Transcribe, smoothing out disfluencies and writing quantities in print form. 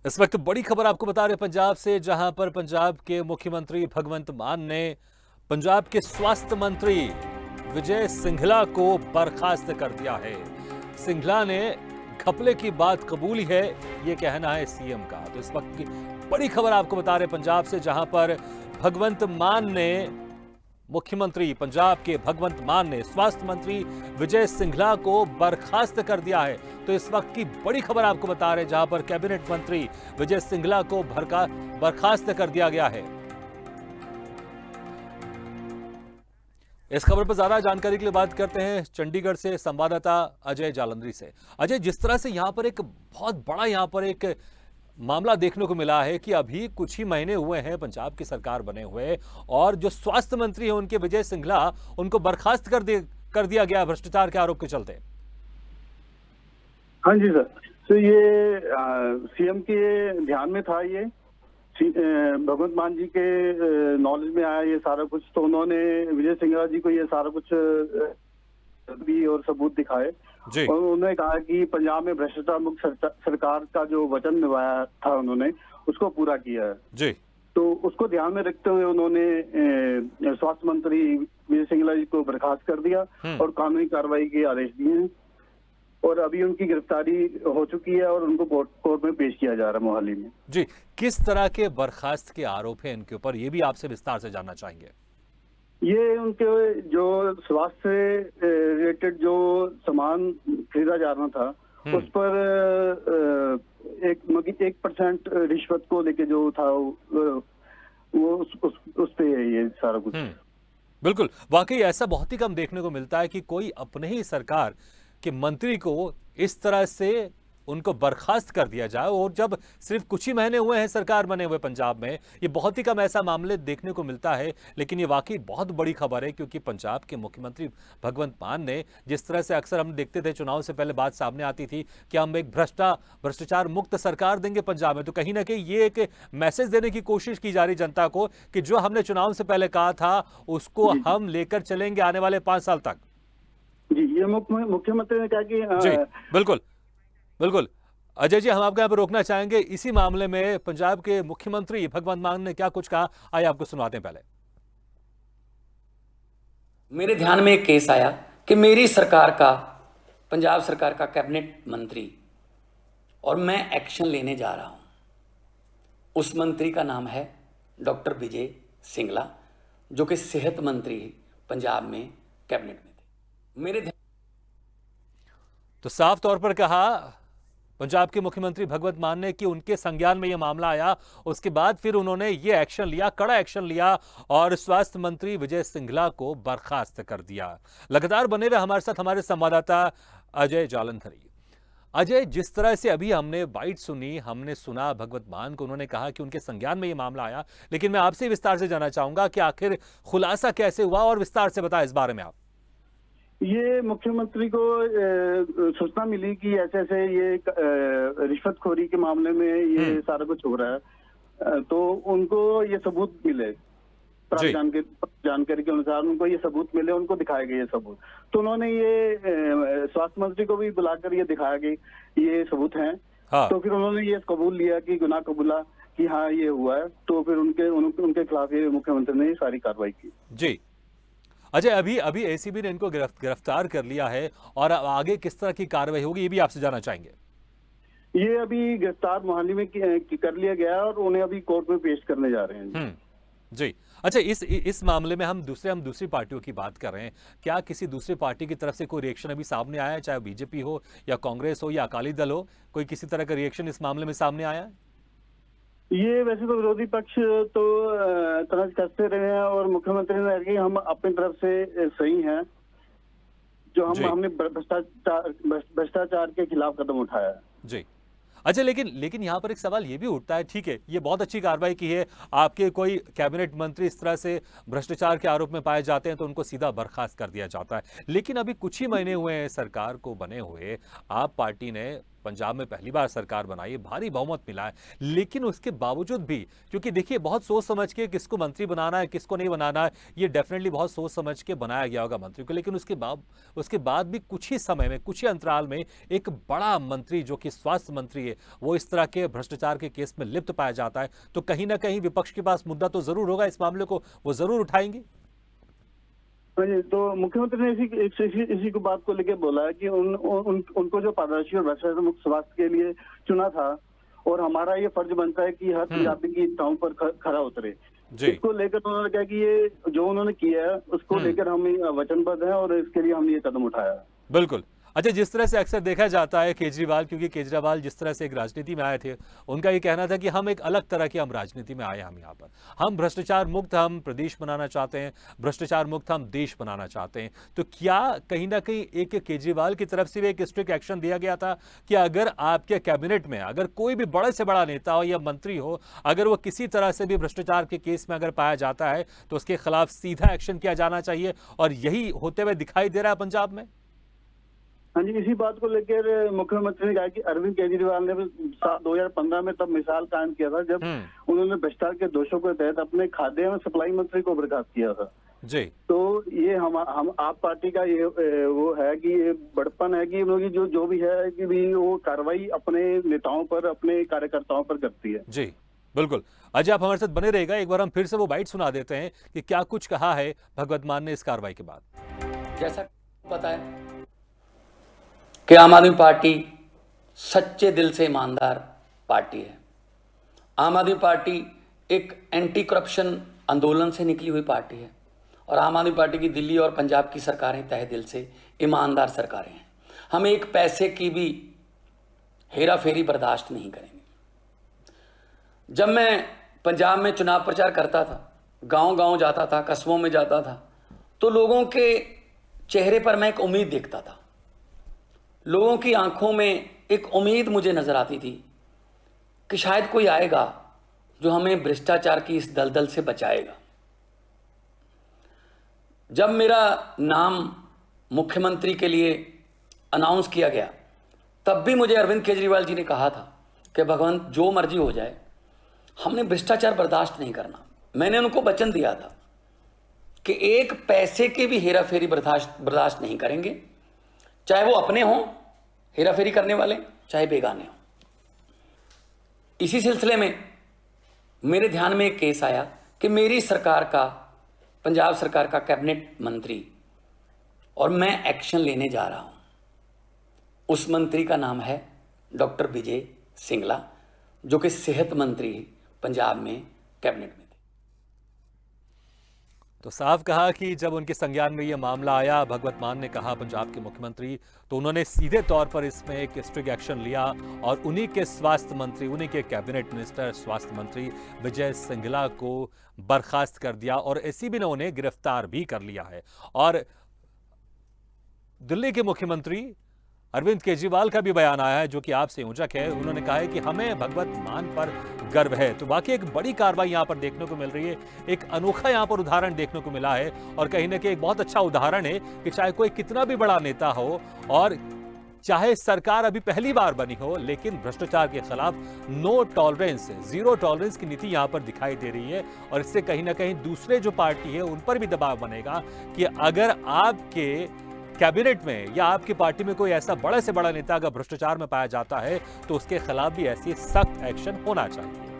इस वक्त बड़ी खबर आपको बता रहे पंजाब से, जहां पर पंजाब के मुख्यमंत्री भगवंत मान ने पंजाब के स्वास्थ्य मंत्री विजय सिंघला को बर्खास्त कर दिया है। सिंघला ने घपले की बात कबूली है, यह कहना है सीएम का। तो इस वक्त की बड़ी खबर आपको बता रहे पंजाब से, जहां पर भगवंत मान ने मुख्यमंत्री पंजाब के भगवंत मान ने स्वास्थ्य मंत्री विजय सिंघला को बर्खास्त कर दिया है। तो इस वक्त की बड़ी खबर आपको बता रहे हैं, जहां पर कैबिनेट मंत्री विजय सिंघला को बर्खास्त कर दिया गया है। इस खबर पर ज्यादा जानकारी के लिए बात करते हैं चंडीगढ़ से संवाददाता अजय जालंधरी से। अजय, जिस तरह से यहां पर एक बहुत बड़ा एक मामला देखने को मिला है कि अभी कुछ ही महीने हुए हैं पंजाब की सरकार बने हुए, और जो स्वास्थ्य मंत्री हैं उनके विजय सिंघला, उनको बर्खास्त कर दिया गया भ्रष्टाचार के आरोप के चलते। हाँ जी सर, तो ये सीएम के ध्यान में था। ये भगवंत मान जी के नॉलेज में आया ये सारा कुछ, तो उन्होंने विजय सिंघला जी को ये सारा कुछ भी और सबूत दिखाए जी। और उन्होंने कहा कि पंजाब में भ्रष्टाचार मुक्त सरकार का जो वचन निभाया था उन्होंने, उसको पूरा किया है जी। तो उसको ध्यान में रखते हुए उन्होंने स्वास्थ्य मंत्री विजय सिंघला जी को बर्खास्त कर दिया और कानूनी कार्रवाई के आदेश दिए हैं। और अभी उनकी गिरफ्तारी हो चुकी है और उनको कोर्ट में पेश किया जा रहा है मोहाली में। जी, किस तरह के बर्खास्त के आरोप हैं इनके ऊपर, ये भी आपसे विस्तार से जानना चाहेंगे। ये उनके जो स्वास्थ्य से रिलेटेड जो सामान खरीदा जा रहा था उस पर 1% रिश्वत को लेके जो था वो उस पे है ये सारा कुछ। बिल्कुल, वाकई ऐसा बहुत ही कम देखने को मिलता है कि कोई अपने ही सरकार के मंत्री को इस तरह से उनको बर्खास्त कर दिया जाए, और जब सिर्फ कुछ ही महीने हुए हैं सरकार बने हुए पंजाब में, ये बहुत ही कम ऐसा मामले देखने को मिलता है। लेकिन ये वाकई बहुत बड़ी खबर है, क्योंकि पंजाब के मुख्यमंत्री भगवंत मान ने, जिस तरह से अक्सर हम देखते थे चुनाव से पहले बात सामने आती थी कि हम एक भ्रष्टाचार मुक्त सरकार देंगे पंजाब में, तो कहीं ना कहीं ये एक मैसेज देने की कोशिश की जा रही जनता को कि जो हमने चुनाव से पहले कहा था उसको हम लेकर चलेंगे आने वाले 5 साल तक। जी, ये मुख्यमंत्री ने कहा कि जी बिल्कुल बिल्कुल। अजय जी, हम आपको यहाँ पर रोकना चाहेंगे। इसी मामले में पंजाब के मुख्यमंत्री भगवंत मान ने क्या कुछ कहा, आइए आपको सुनवाते हैं। पहले मेरे ध्यान में एक केस आया कि मेरी सरकार का, पंजाब सरकार का कैबिनेट मंत्री, और मैं एक्शन लेने जा रहा हूं। उस मंत्री का नाम है डॉक्टर विजय सिंघला, जो कि सेहत मंत्री पंजाब में कैबिनेट में थे। मेरे तो साफ तौर पर कहा पंजाब के मुख्यमंत्री भगवंत मान ने कि उनके संज्ञान में यह मामला आया, उसके बाद फिर उन्होंने ये एक्शन लिया, कड़ा एक्शन लिया, और स्वास्थ्य मंत्री विजय सिंघला को बर्खास्त कर दिया। लगातार बने रहे हमारे साथ हमारे संवाददाता अजय जालंधरी। अजय, जिस तरह से अभी हमने बाइट सुनी, हमने सुना भगवंत मान को, उन्होंने कहा कि उनके संज्ञान में यह मामला आया, लेकिन मैं आपसे विस्तार से जानना चाहूंगा कि आखिर खुलासा कैसे हुआ, और विस्तार से बताएं इस बारे में आप। ये मुख्यमंत्री को सूचना मिली कि ऐसे ऐसे ये रिश्वतखोरी के मामले में ये सारा कुछ हो रहा है, तो उनको ये सबूत मिले, प्राप्त जानकारी के अनुसार उनको ये सबूत मिले, उनको दिखाए गए ये सबूत। तो उन्होंने ये स्वास्थ्य मंत्री को भी बुलाकर ये दिखाया कि ये सबूत हैं। हाँ। तो फिर उन्होंने ये कबूल लिया कि गुनाह कबूला कि हाँ ये हुआ है, तो फिर उनके खिलाफ ये मुख्यमंत्री ने सारी कार्रवाई की। जी अजय, अभी एसीबी ने इनको गिरफ्तार कर लिया है, और आगे किस तरह की कार्रवाई होगी ये भी आपसे जानना चाहेंगे। ये अभी गिरफ्तार मोहाली में कर लिया गया है और उन्हें अभी कोर्ट में पेश करने जा रहे हैं। जी अच्छा, इस मामले में हम दूसरी पार्टियों की बात कर रहे हैं। क्या किसी दूसरी पार्टी की तरफ से कोई रिएक्शन अभी सामने आया है, चाहे बीजेपी हो या कांग्रेस हो या अकाली दल हो, कोई किसी तरह का रिएक्शन इस मामले में सामने आया है? ये वैसे तो विरोधी पक्ष तो तनज कसते रहे हैं और मुख्यमंत्री ने कहा कि हम अपनी तरफ से सही हैं, जो हमने भ्रष्टाचार के खिलाफ कदम उठाया है। जी अच्छा, लेकिन यहाँ पर एक सवाल ये भी उठता है, ठीक है ये बहुत अच्छी कार्रवाई की है, आपके कोई कैबिनेट मंत्री इस तरह से भ्रष्टाचार के आरोप में पाए जाते हैं तो उनको सीधा बर्खास्त कर दिया जाता है, लेकिन अभी कुछ ही महीने हुए हैं सरकार को बने हुए, आप पार्टी ने पंजाब में पहली बार सरकार बनाई है, भारी बहुमत मिला है, लेकिन उसके बावजूद भी, क्योंकि देखिए बहुत सोच समझ के किसको मंत्री बनाना है किसको नहीं बनाना है, ये डेफिनेटली बहुत सोच समझ के बनाया गया होगा मंत्री को, लेकिन उसके बाद भी कुछ ही समय में, कुछ ही अंतराल में एक बड़ा मंत्री जो कि स्वास्थ्य मंत्री है, वो इस तरह के भ्रष्टाचार के केस में लिप्त पाया जाता है, तो कहीं ना कहीं विपक्ष के पास मुद्दा तो जरूर होगा, इस मामले को वो जरूर उठाएंगे। तो मुख्यमंत्री ने इसी को बात को लेकर बोला है कि उनको जो पारदर्शी और भ्रष्टाचार मुक्त स्वास्थ्य के लिए चुना था, और हमारा ये फर्ज बनता है कि हर पंजाबी की इच्छाओं पर खरा उतरे। इसको लेकर उन्होंने कहा कि ये जो उन्होंने किया है उसको लेकर हम वचनबद्ध हैं और इसके लिए हमने ये कदम उठाया। बिल्कुल। अच्छा, जिस तरह से अक्सर देखा जाता है केजरीवाल, क्योंकि केजरीवाल जिस तरह से एक राजनीति में आए थे, उनका ये कहना था कि हम एक अलग तरह की हम राजनीति में आए, हम यहाँ पर हम भ्रष्टाचार मुक्त हम प्रदेश बनाना चाहते हैं, भ्रष्टाचार मुक्त हम देश बनाना चाहते हैं। तो क्या कहीं ना कहीं एक केजरीवाल की तरफ से भी एक स्ट्रिक्ट एक्शन दिया गया था कि अगर आपके कैबिनेट में अगर कोई भी बड़े से बड़ा नेता हो या मंत्री हो, अगर वो किसी तरह से भी भ्रष्टाचार के केस में अगर पाया जाता है तो उसके खिलाफ सीधा एक्शन किया जाना चाहिए, और यही होते हुए दिखाई दे रहा है पंजाब में? हाँ जी, इसी बात को लेकर मुख्यमंत्री ने कहा कि अरविंद केजरीवाल ने 2015 में तब मिसाल कायम किया था जब उन्होंने भ्रष्टाचार के दोषों के तहत अपने खाद्य एवं सप्लाई मंत्री को बर्खास्त किया था जी। तो ये हम आप पार्टी का ये वो है कि ये बड़पन है कि उनकी जो भी है कि भी वो कार्रवाई अपने नेताओं पर, अपने कार्यकर्ताओं पर करती है। जी बिल्कुल। अजय, आप हमारे साथ बने रहेगा, एक बार हम फिर से वो बाइट सुना देते हैं कि क्या कुछ कहा है भगवत मान ने इस कार्रवाई के बाद। जैसा पता है कि आम आदमी पार्टी सच्चे दिल से ईमानदार पार्टी है। आम आदमी पार्टी एक एंटी करप्शन आंदोलन से निकली हुई पार्टी है, और आम आदमी पार्टी की दिल्ली और पंजाब की सरकारें तहे दिल से ईमानदार सरकारें हैं। हम एक पैसे की भी हेरा फेरी बर्दाश्त नहीं करेंगे। जब मैं पंजाब में चुनाव प्रचार करता था, गांव-गांव जाता था, कस्बों में जाता था, तो लोगों के चेहरे पर मैं एक उम्मीद देखता था, लोगों की आंखों में एक उम्मीद मुझे नजर आती थी कि शायद कोई आएगा जो हमें भ्रष्टाचार की इस दलदल से बचाएगा। जब मेरा नाम मुख्यमंत्री के लिए अनाउंस किया गया, तब भी मुझे अरविंद केजरीवाल जी ने कहा था कि भगवंत जो मर्जी हो जाए, हमने भ्रष्टाचार बर्दाश्त नहीं करना। मैंने उनको वचन दिया था कि एक पैसे के भी हेरा फेरी बर्दाश्त नहीं करेंगे, चाहे वो अपने हों हेरा फेरी करने वाले, चाहे बेगाने हों। इसी सिलसिले में मेरे ध्यान में एक केस आया कि मेरी सरकार का, पंजाब सरकार का कैबिनेट मंत्री, और मैं एक्शन लेने जा रहा हूं। उस मंत्री का नाम है डॉक्टर विजय सिंगला, जो कि सेहत मंत्री पंजाब में कैबिनेट में थे। तो साफ कहा कि जब उनके संज्ञान में यह मामला आया, भगवत मान ने कहा पंजाब के मुख्यमंत्री, तो उन्होंने सीधे तौर पर इसमें एक स्ट्रिक्ट एक्शन लिया और उन्हीं के स्वास्थ्य मंत्री, उन्हीं के कैबिनेट मिनिस्टर स्वास्थ्य मंत्री विजय सिंघला को बर्खास्त कर दिया, और एसीबी ने उन्हें गिरफ्तार भी कर लिया है। और दिल्ली के मुख्यमंत्री अरविंद केजरीवाल का भी बयान आया है जो कि आपसे ऊंचक है। उन्होंने कहा है कि हमें भगवत मान पर गर्व है। तो बाकी एक बड़ी कार्रवाई यहां पर देखने को मिल रही है, एक अनोखा यहां पर उदाहरण देखने को मिला है, और कहीं ना कहीं एक बहुत अच्छा उदाहरण है कि चाहे कोई कितना भी बड़ा नेता हो और चाहे सरकार अभी पहली बार बनी हो, लेकिन भ्रष्टाचार के खिलाफ नो टॉलरेंस, जीरो टॉलरेंस की नीति यहां पर दिखाई दे रही है। और इससे कहीं ना कहीं दूसरे जो पार्टी है उन पर भी दबाव बनेगा कि अगर आपके कैबिनेट में या आपकी पार्टी में कोई ऐसा बड़े से बड़ा नेता अगर भ्रष्टाचार में पाया जाता है तो उसके खिलाफ भी ऐसी सख्त एक्शन होना चाहिए।